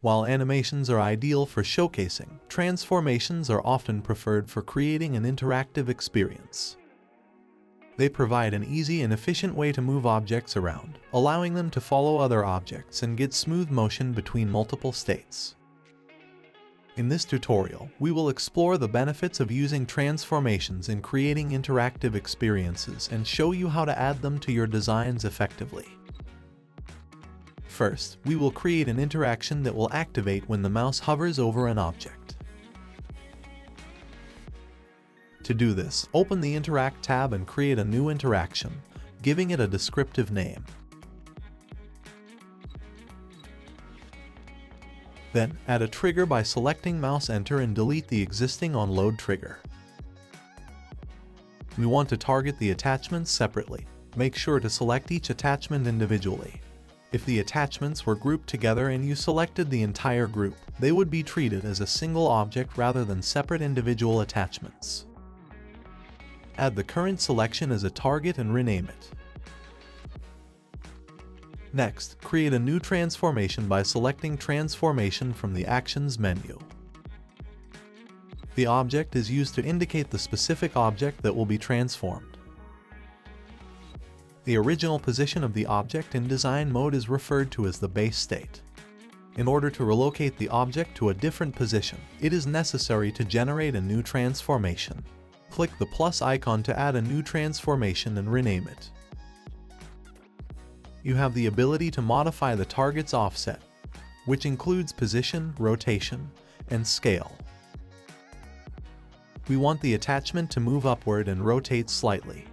While animations are ideal for showcasing, transformations are often preferred for creating an interactive experience. They provide an easy and efficient way to move objects around, allowing them to follow other objects and get smooth motion between multiple states. In this tutorial, we will explore the benefits of using transformations in creating interactive experiences and show you how to add them to your designs effectively. First, we will create an interaction that will activate when the mouse hovers over an object. To do this, open the Interact tab and create a new interaction, giving it a descriptive name. Then, add a trigger by selecting Mouse Enter and delete the existing onLoad trigger. We want to target the attachments separately. Make sure to select each attachment individually. If the attachments were grouped together and you selected the entire group, they would be treated as a single object rather than separate individual attachments. Add the current selection as a target and rename it. Next, create a new transformation by selecting Transformation from the Actions menu. The object is used to indicate the specific object that will be transformed. The original position of the object in design mode is referred to as the base state. In order to relocate the object to a different position, it is necessary to generate a new transformation. Click the plus icon to add a new transformation and rename it. You have the ability to modify the target's offset, which includes position, rotation, and scale. We want the attachment to move upward and rotate slightly.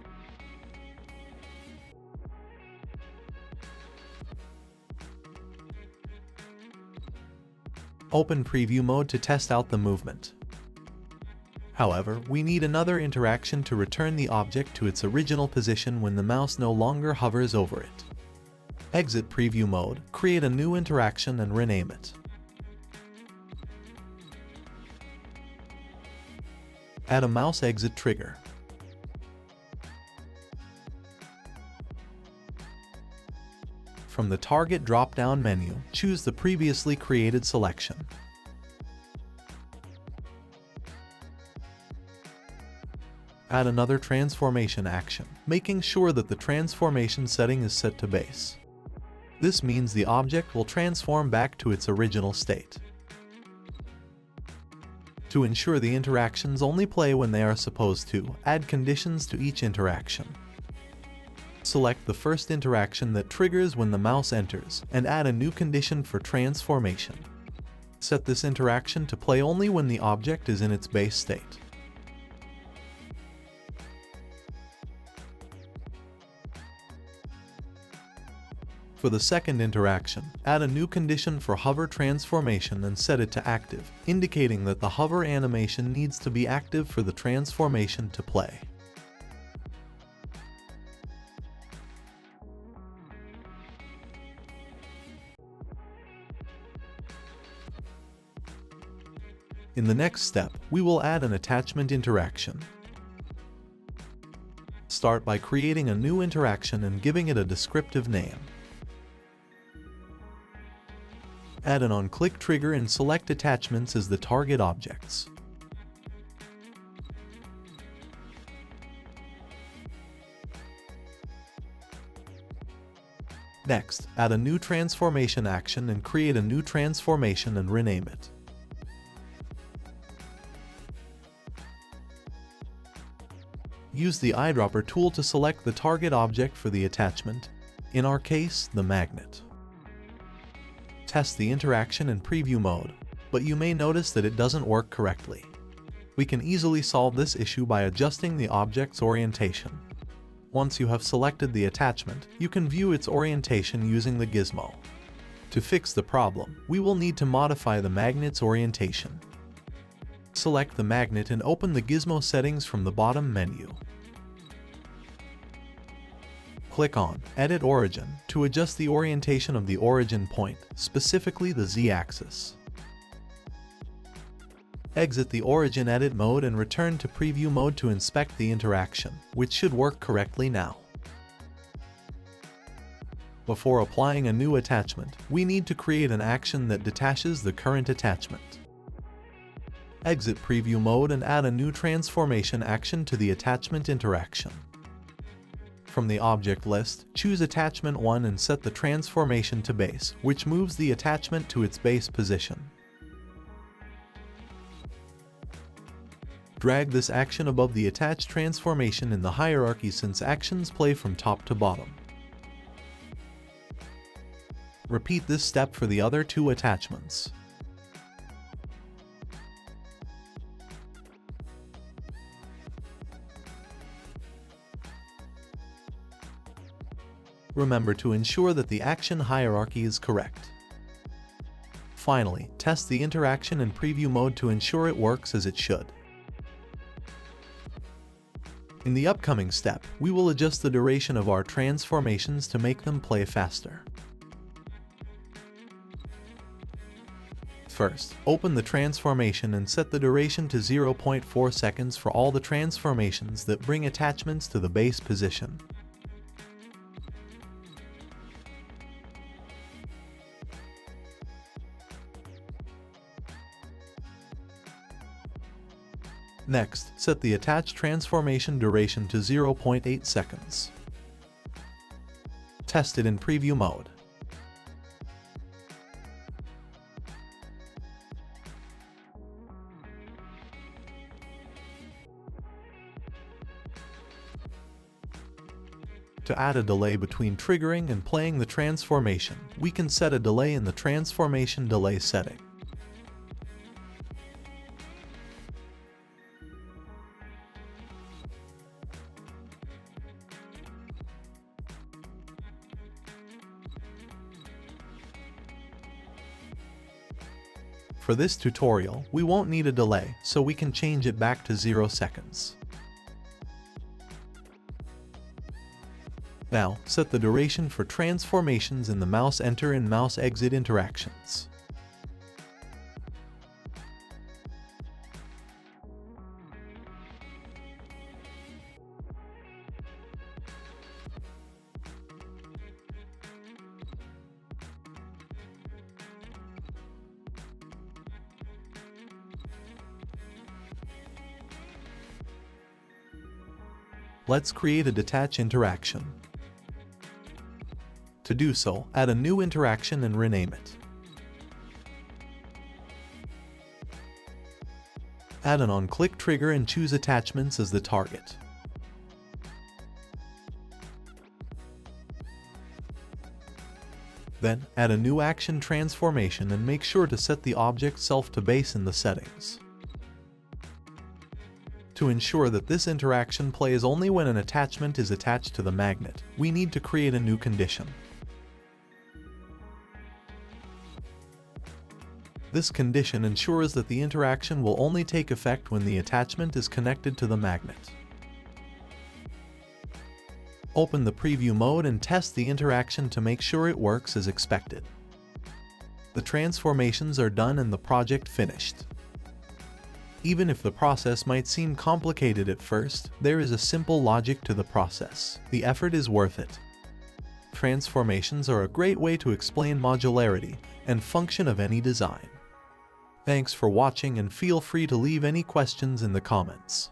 Open Preview mode to test out the movement. However, we need another interaction to return the object to its original position when the mouse no longer hovers over it. Exit Preview mode, create a new interaction and rename it. Add a mouse exit trigger. From the Target drop-down menu, choose the previously created selection. Add another transformation action, making sure that the transformation setting is set to base. This means the object will transform back to its original state. To ensure the interactions only play when they are supposed to, add conditions to each interaction. Select the first interaction that triggers when the mouse enters, and add a new condition for transformation. Set this interaction to play only when the object is in its base state. For the second interaction, add a new condition for hover transformation and set it to active, indicating that the hover animation needs to be active for the transformation to play. In the next step, we will add an attachment interaction. Start by creating a new interaction and giving it a descriptive name. Add an on-click trigger and select attachments as the target objects. Next, add a new transformation action and create a new transformation and rename it. Use the eyedropper tool to select the target object for the attachment, in our case, the magnet. Test the interaction in preview mode, but you may notice that it doesn't work correctly. We can easily solve this issue by adjusting the object's orientation. Once you have selected the attachment, you can view its orientation using the gizmo. To fix the problem, we will need to modify the magnet's orientation. Select the magnet and open the gizmo settings from the bottom menu. Click on Edit Origin to adjust the orientation of the origin point, specifically the Z-axis. Exit the Origin Edit mode and return to Preview mode to inspect the interaction, which should work correctly now. Before applying a new attachment, we need to create an action that detaches the current attachment. Exit Preview mode and add a new transformation action to the attachment interaction. From the object list, choose Attachment 1 and set the transformation to base, which moves the attachment to its base position. Drag this action above the attached transformation in the hierarchy since actions play from top to bottom. Repeat this step for the other two attachments. Remember to ensure that the action hierarchy is correct. Finally, test the interaction in preview mode to ensure it works as it should. In the upcoming step, we will adjust the duration of our transformations to make them play faster. First, open the transformation and set the duration to 0.4 seconds for all the transformations that bring attachments to the base position. Next, set the attached transformation duration to 0.8 seconds. Test it in preview mode. To add a delay between triggering and playing the transformation, we can set a delay in the transformation delay setting. For this tutorial, we won't need a delay, so we can change it back to 0 seconds. Now, set the duration for transformations in the mouse enter and mouse exit interactions. Let's create a detach interaction. To do so, add a new interaction and rename it. Add an on-click trigger and choose attachments as the target. Then, add a new action transformation and make sure to set the object self to base in the settings. To ensure that this interaction plays only when an attachment is attached to the magnet, we need to create a new condition. This condition ensures that the interaction will only take effect when the attachment is connected to the magnet. Open the preview mode and test the interaction to make sure it works as expected. The transformations are done and the project finished. Even if the process might seem complicated at first, there is a simple logic to the process. The effort is worth it. Transformations are a great way to explain modularity and function of any design. Thanks for watching and feel free to leave any questions in the comments.